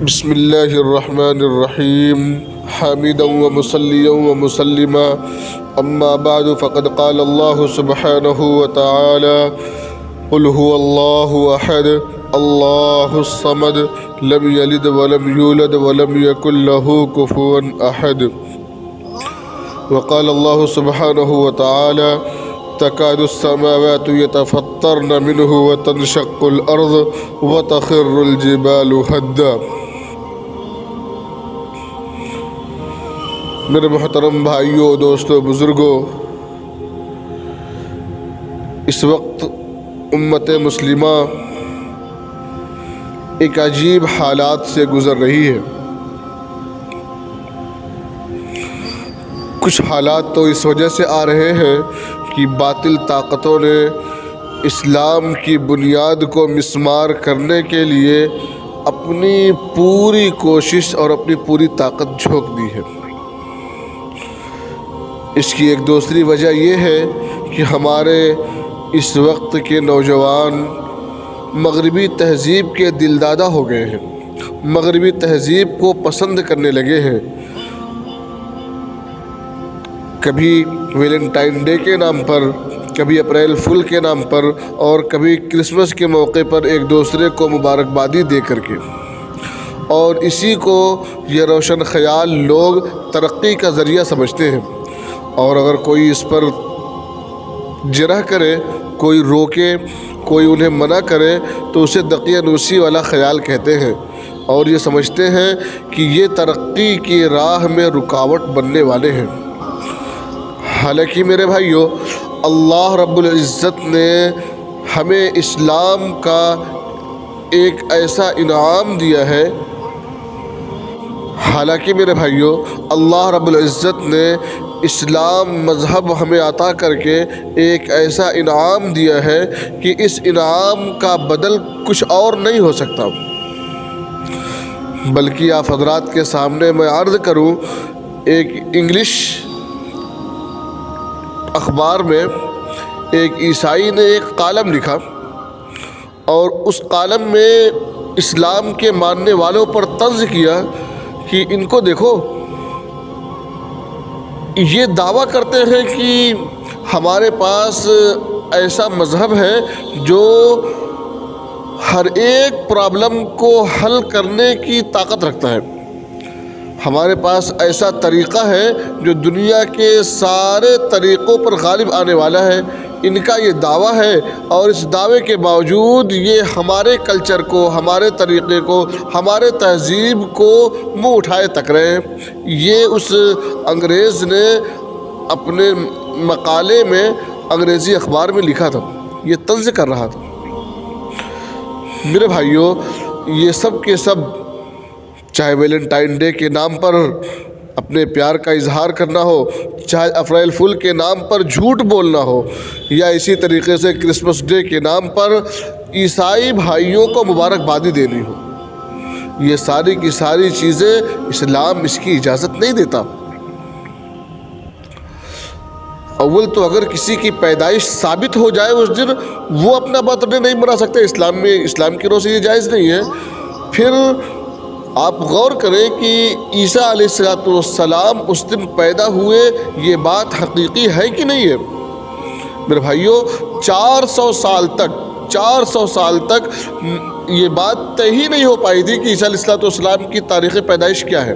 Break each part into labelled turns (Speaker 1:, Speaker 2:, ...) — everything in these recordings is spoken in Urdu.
Speaker 1: بسم اللہ الرحمن الرحیم حامدا ومصلیا ومسلما اما بعد فقد قال اللہ سبحانہ وتعالی قل هو اللہ احد اللہ الصمد لم یلد ولم یولد ولم یکن له کفوا احد وقال اللہ سبحانہ وتعالی تكاد السماوات يتفطرن منه وتنشق الأرض وتخر الجبال هدا۔ میرے محترم بھائیوں، دوستوں، بزرگوں، اس وقت امت مسلمہ ایک عجیب حالات سے گزر رہی ہے۔ کچھ حالات تو اس وجہ سے آ رہے ہیں کہ باطل طاقتوں نے اسلام کی بنیاد کو مسمار کرنے کے لیے اپنی پوری کوشش اور اپنی پوری طاقت جھونک دی ہے۔ اس کی ایک دوسری وجہ یہ ہے کہ ہمارے اس وقت کے نوجوان مغربی تہذیب کے دلدادہ ہو گئے ہیں، مغربی تہذیب کو پسند کرنے لگے ہیں۔ کبھی ویلنٹائن ڈے کے نام پر، کبھی اپریل فول کے نام پر، اور کبھی کرسمس کے موقع پر ایک دوسرے کو مبارکبادی دے کر کے، اور اسی کو یہ روشن خیال لوگ ترقی کا ذریعہ سمجھتے ہیں۔ اور اگر کوئی اس پر جرح کرے، کوئی روکے، کوئی انہیں منع کرے تو اسے دقیانوسی والا خیال کہتے ہیں، اور یہ سمجھتے ہیں کہ یہ ترقی کی راہ میں رکاوٹ بننے والے ہیں۔ حالانکہ میرے بھائیوں، اللہ رب العزت نے ہمیں اسلام کا ایک ایسا انعام دیا ہے، حالانکہ میرے بھائیوں، اللہ رب العزت نے اسلام مذہب ہمیں عطا کر کے ایک ایسا انعام دیا ہے کہ اس انعام کا بدل کچھ اور نہیں ہو سکتا۔ بلکہ آپ حضرات کے سامنے میں عرض کروں، ایک انگلش اخبار میں ایک عیسائی نے ایک کالم لکھا، اور اس کالم میں اسلام کے ماننے والوں پر طنز کیا کہ ان کو دیکھو، یہ دعویٰ کرتے ہیں کہ ہمارے پاس ایسا مذہب ہے جو ہر ایک پرابلم کو حل کرنے کی طاقت رکھتا ہے، ہمارے پاس ایسا طریقہ ہے جو دنیا کے سارے طریقوں پر غالب آنے والا ہے۔ ان کا یہ دعویٰ ہے، اور اس دعوے کے باوجود یہ ہمارے کلچر کو، ہمارے طریقے کو، ہمارے تہذیب کو منہ اٹھائے تک رہے ہیں۔ یہ اس انگریز نے اپنے مقالے میں انگریزی اخبار میں لکھا تھا، یہ طنز کر رہا تھا۔ میرے بھائیوں، یہ سب کے سب، چاہے ویلنٹائن ڈے کے نام پر اپنے پیار کا اظہار کرنا ہو، چاہے اپریل فول کے نام پر جھوٹ بولنا ہو، یا اسی طریقے سے کرسمس ڈے کے نام پر عیسائی بھائیوں کو مبارکبادی دینی ہو، یہ ساری کی ساری چیزیں اسلام اس کی اجازت نہیں دیتا۔ اول تو اگر کسی کی پیدائش ثابت ہو جائے اس دن، وہ اپنا برتھ ڈے نہیں منا سکتے، اسلام کی روح سے یہ جائز نہیں ہے۔ پھر آپ غور کریں کہ عیسیٰ علیہ السلام اس دن پیدا ہوئے، یہ بات حقیقی ہے کہ نہیں ہے؟ میرے بھائیوں، 400 سال تک یہ بات طے ہی نہیں ہو پائی تھی کہ عیسیٰ علیہ السلام کی تاریخ پیدائش کیا ہے۔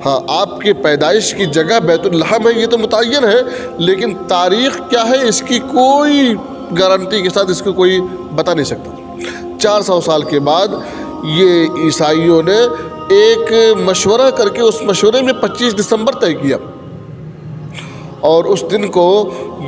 Speaker 1: ہاں، آپ کی پیدائش کی جگہ بیت الحم ہے، یہ تو متعین ہے، لیکن تاریخ کیا ہے اس کی کوئی گارنٹی کے ساتھ اس کو کوئی بتا نہیں سکتا۔ 400 سال کے بعد یہ عیسائیوں نے ایک مشورہ کر کے اس مشورے میں 25 دسمبر طے کیا، اور اس دن کو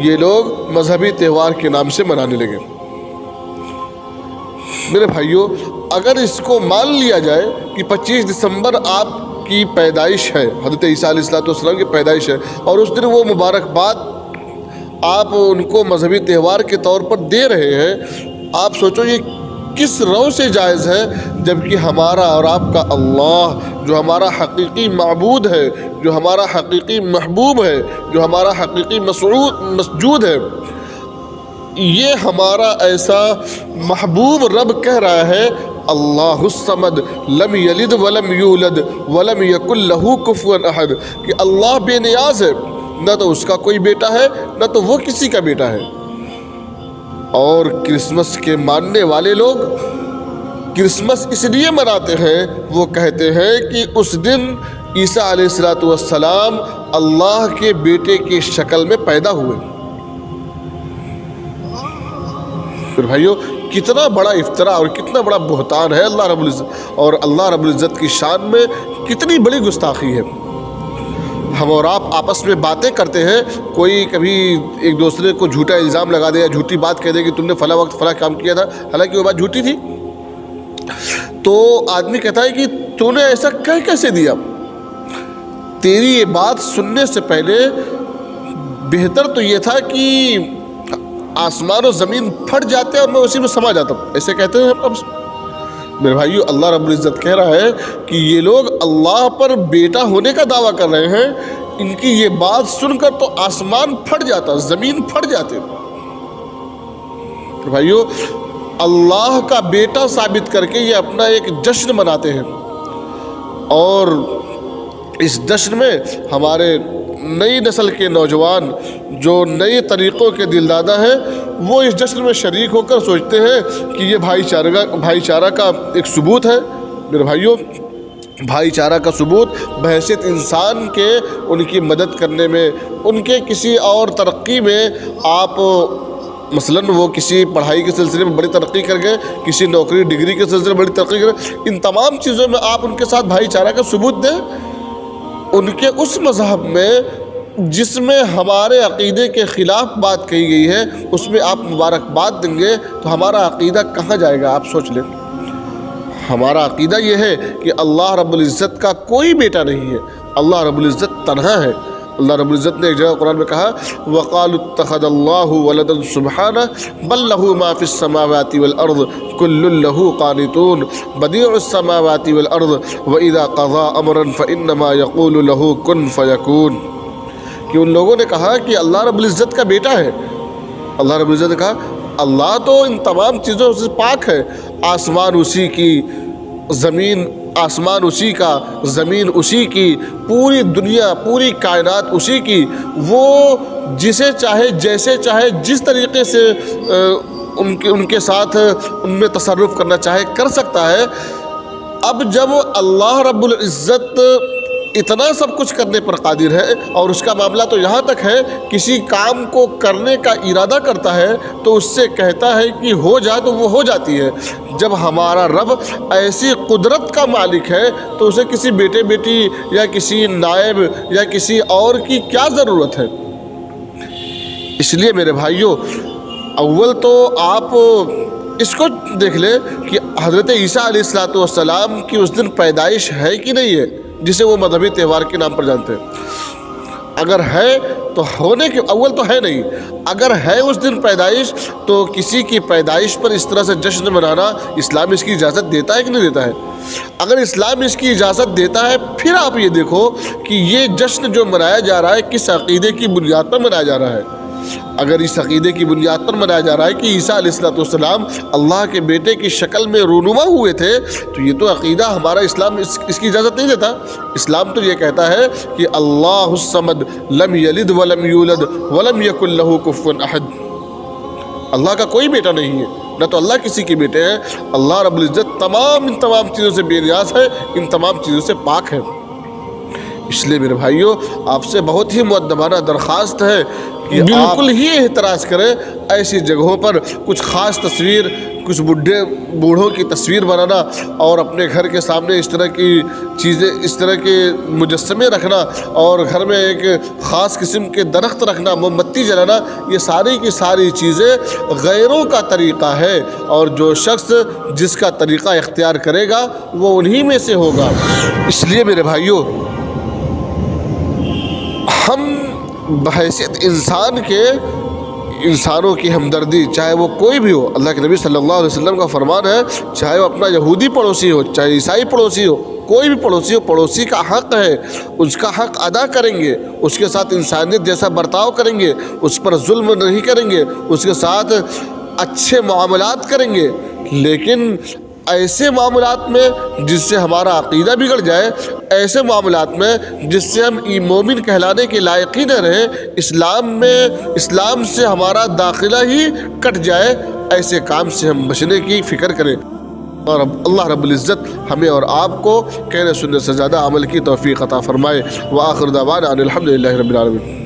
Speaker 1: یہ لوگ مذہبی تہوار کے نام سے منانے لگے۔ میرے بھائیوں، اگر اس کو مان لیا جائے کہ 25 دسمبر آپ کی پیدائش ہے، حضرت عیسیٰ علیہ السلام کی پیدائش ہے، اور اس دن وہ مبارکباد آپ ان کو مذہبی تہوار کے طور پر دے رہے ہیں، آپ سوچو یہ کس رو سے جائز ہے، جبکہ ہمارا اور آپ کا اللہ، جو ہمارا حقیقی معبود ہے، جو ہمارا حقیقی محبوب ہے، جو ہمارا حقیقی مسجود ہے، یہ ہمارا ایسا محبوب رب کہہ رہا ہے اللہ الصمد لم یلد ولم یولد ولم یکن لہ کفوا احد، کہ اللہ بے نیاز ہے، نہ تو اس کا کوئی بیٹا ہے نہ تو وہ کسی کا بیٹا ہے۔ اور کرسمس کے ماننے والے لوگ کرسمس اس لیے مناتے ہیں، وہ کہتے ہیں کہ اس دن عیسیٰ علیہ السلام اللہ کے بیٹے کی شکل میں پیدا ہوئے۔ پھر بھائیو کتنا بڑا افتراء اور کتنا بڑا بہتان ہے اللہ رب العزت، اور اللہ رب العزت کی شان میں کتنی بڑی گستاخی ہے۔ ہم اور آپ آپس میں باتیں کرتے ہیں، کوئی کبھی ایک دوسرے کو جھوٹا الزام لگا دے یا جھوٹی بات کہہ دے کہ تم نے فلاں وقت فلاں کام کیا تھا، حالانکہ وہ بات جھوٹی تھی، تو آدمی کہتا ہے کہ تو نے ایسا کہہ کیسے دیا؟ تیری یہ بات سننے سے پہلے بہتر تو یہ تھا کہ آسمان و زمین پھٹ جاتے اور میں اسی میں سما جاتا، ایسے کہتے ہیں ہم۔ میرے بھائیو اللہ رب العزت کہہ رہا ہے کہ یہ لوگ اللہ پر بیٹا ہونے کا دعویٰ کر رہے ہیں، ان کی یہ بات سن کر تو آسمان پھٹ جاتا، زمین پھٹ جاتے۔ میرے بھائیو اللہ کا بیٹا ثابت کر کے یہ اپنا ایک جشن مناتے ہیں، اور اس جشن میں ہمارے نئی نسل کے نوجوان جو نئے طریقوں کے دلدادہ ہیں، وہ اس جشن میں شریک ہو کر سوچتے ہیں کہ یہ بھائی چارہ کا ایک ثبوت ہے۔ میرے بھائیوں بھائی چارہ کا ثبوت بحیثیت انسان کے ان کی مدد کرنے میں، ان کے کسی اور ترقی میں، آپ مثلاً وہ کسی پڑھائی کے سلسلے میں بڑی ترقی کر گئے، کسی نوکری ڈگری کے سلسلے میں بڑی ترقی کر گئے، ان تمام چیزوں میں آپ ان کے ساتھ بھائی چارہ کا ثبوت دیں۔ ان کے اس مذہب میں جس میں ہمارے عقیدے کے خلاف بات کہی گئی ہے، اس میں آپ مبارکباد دیں گے تو ہمارا عقیدہ کہاں جائے گا؟ آپ سوچ لیں۔ ہمارا عقیدہ یہ ہے کہ اللہ رب العزت کا کوئی بیٹا نہیں ہے، اللہ رب العزت تنہا ہے۔ اللہ رب العزت نے ایک جگہ قرآن میں کہا وَقَالُوا اتَّخَذَ اللَّهُ وَلَدًا سُبْحَانَهُ بَل لَّهُ مَا فِي السَّمَاوَاتِ وَالْأَرْضِ كُلٌّ لَّهُ قَانِتُونَ بَدِيعُ السَّمَاوَاتِ وَالْأَرْضِ وَإِذَا قَضَىٰ أَمْرًا فَإِنَّمَا يَقُولُ لَهُ كُن فَيَكُونُ، کہ ان لوگوں نے کہا کہ اللہ رب العزت کا بیٹا ہے۔ اللہ رب العزت نے کہا اللہ تو ان تمام چیزوں سے پاک ہے، آسمان اسی کی، زمین آسمان اسی کا، زمین اسی کی، پوری دنیا پوری کائنات اسی کی، وہ جسے چاہے جیسے چاہے جس طریقے سے ان کے ساتھ ان میں تصرف کرنا چاہے کر سکتا ہے۔ اب جب اللہ رب العزت اتنا سب کچھ کرنے پر قادر ہے، اور اس کا معاملہ تو یہاں تک ہے کسی کام کو کرنے کا ارادہ کرتا ہے تو اس سے کہتا ہے کہ ہو جائے تو وہ ہو جاتی ہے۔ جب ہمارا رب ایسی قدرت کا مالک ہے تو اسے کسی بیٹے بیٹی یا کسی نائب یا کسی اور کی کیا ضرورت ہے؟ اس لیے میرے بھائیوں اول تو آپ اس کو دیکھ لیں کہ حضرت عیسیٰ علیہ السلام کی اس دن پیدائش ہے کہ نہیں ہے، جسے وہ مذہبی تہوار کے نام پر جانتے ہیں۔ اگر ہے تو ہونے کے اول تو ہے نہیں، اگر ہے اس دن پیدائش تو کسی کی پیدائش پر اس طرح سے جشن منانا اسلام اس کی اجازت دیتا ہے کہ نہیں دیتا ہے؟ اگر اسلام اس کی اجازت دیتا ہے پھر آپ یہ دیکھو کہ یہ جشن جو منایا جا رہا ہے کس عقیدے کی بنیاد پر منایا جا رہا ہے۔ اگر اس عقیدے کی بنیاد پر منایا جا رہا ہے کہ عیسیٰ علیہ السلام اللہ کے بیٹے کی شکل میں رونما ہوئے تھے، تو یہ تو عقیدہ ہمارا اسلام اس کی اجازت نہیں دیتا۔ اسلام تو یہ کہتا ہے کہ اللہ الصمد لم یلد ولم یولد ولم یکن لہ کفوا احد، اللہ کا کوئی بیٹا نہیں ہے، نہ تو اللہ کسی کے بیٹے ہیں۔ اللہ رب العزت ان تمام چیزوں سے بے نیاز ہے، ان تمام چیزوں سے پاک ہے۔ اس لیے میرے بھائیوں آپ سے بہت ہی مؤدبانہ درخواست ہے کہ بالکل ہی احتراز کریں ایسی جگہوں پر کچھ خاص تصویر، کچھ بوڑھوں کی تصویر بنانا اور اپنے گھر کے سامنے اس طرح کی چیزیں، اس طرح کے مجسمے رکھنا اور گھر میں ایک خاص قسم کے درخت رکھنا، موم بتی جلانا، یہ ساری کی ساری چیزیں غیروں کا طریقہ ہے، اور جو شخص جس کا طریقہ اختیار کرے گا وہ انہی میں سے ہوگا۔ اس لیے میرے بھائیوں ہم بحیثیت انسانوں کی ہمدردی، چاہے وہ کوئی بھی ہو، اللہ کے نبی صلی اللہ علیہ وسلم کا فرمان ہے، چاہے وہ اپنا یہودی پڑوسی ہو، چاہے عیسائی پڑوسی ہو، کوئی بھی پڑوسی ہو، پڑوسی کا حق ہے، اس کا حق ادا کریں گے، اس کے ساتھ انسانیت جیسا برتاؤ کریں گے، اس پر ظلم نہیں کریں گے، اس کے ساتھ اچھے معاملات کریں گے۔ لیکن ایسے معاملات میں جس سے ہمارا عقیدہ بگڑ جائے، ایسے معاملات میں جس سے ہم مومن کہلانے کے لائق ہی نہ رہیں، اسلام سے ہمارا داخلہ ہی کٹ جائے، ایسے کام سے ہم بچنے کی فکر کریں، اور اللہ رب العزت ہمیں اور آپ کو کہنے سننے سے زیادہ عمل کی توفیق عطا فرمائے۔ وآخر دعوانا ان الحمدللہ رب العالمین۔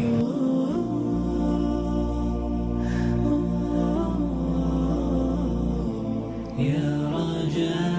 Speaker 2: يا رجاء